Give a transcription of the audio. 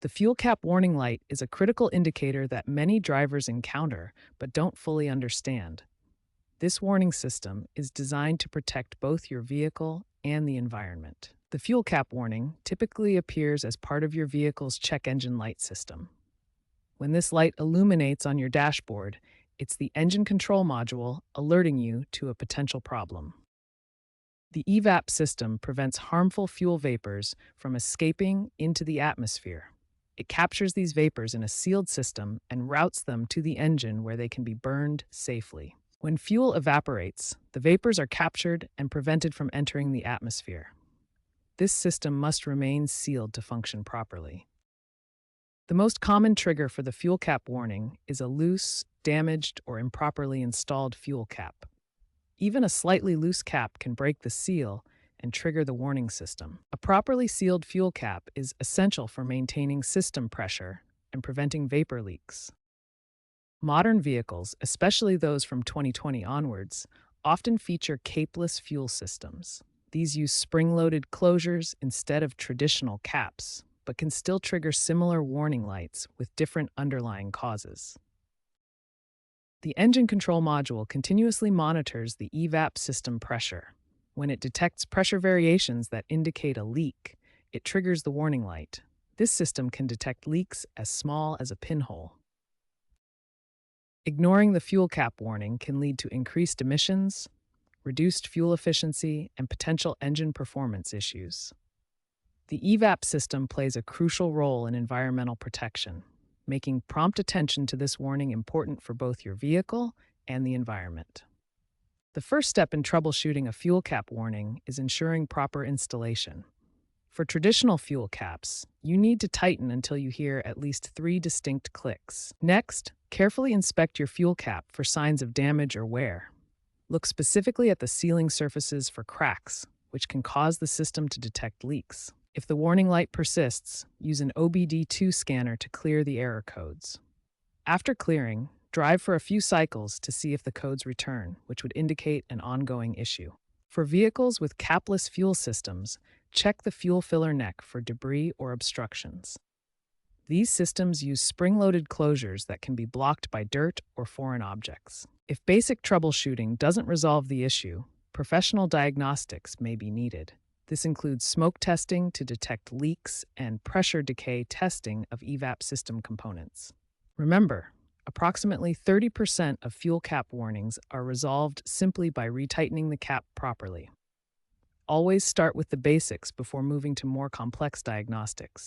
The fuel cap warning light is a critical indicator that many drivers encounter but don't fully understand. This warning system is designed to protect both your vehicle and the environment. The fuel cap warning typically appears as part of your vehicle's check engine light system. When this light illuminates on your dashboard, it's the engine control module alerting you to a potential problem. The EVAP system prevents harmful fuel vapors from escaping into the atmosphere. It captures these vapors in a sealed system and routes them to the engine where they can be burned safely. When fuel evaporates, the vapors are captured and prevented from entering the atmosphere. This system must remain sealed to function properly. The most common trigger for the fuel cap warning is a loose, damaged, or improperly installed fuel cap. Even a slightly loose cap can break the seal and trigger the warning system. A properly sealed fuel cap is essential for maintaining system pressure and preventing vapor leaks. Modern vehicles, especially those from 2020 onwards, often feature capeless fuel systems. These use spring-loaded closures instead of traditional caps, but can still trigger similar warning lights with different underlying causes. The engine control module continuously monitors the EVAP system pressure. When it detects pressure variations that indicate a leak, it triggers the warning light. This system can detect leaks as small as a pinhole. Ignoring the fuel cap warning can lead to increased emissions, reduced fuel efficiency, and potential engine performance issues. The EVAP system plays a crucial role in environmental protection, making prompt attention to this warning important for both your vehicle and the environment. The first step in troubleshooting a fuel cap warning is ensuring proper installation. For traditional fuel caps, you need to tighten until you hear at least 3 distinct clicks. Next, carefully inspect your fuel cap for signs of damage or wear. Look specifically at the sealing surfaces for cracks, which can cause the system to detect leaks. If the warning light persists, use an OBD2 scanner to clear the error codes. After clearing, drive for a few cycles to see if the codes return, which would indicate an ongoing issue. For vehicles with capless fuel systems, check the fuel filler neck for debris or obstructions. These systems use spring-loaded closures that can be blocked by dirt or foreign objects. If basic troubleshooting doesn't resolve the issue, professional diagnostics may be needed. This includes smoke testing to detect leaks and pressure decay testing of EVAP system components. Remember, approximately 30% of fuel cap warnings are resolved simply by retightening the cap properly. Always start with the basics before moving to more complex diagnostics.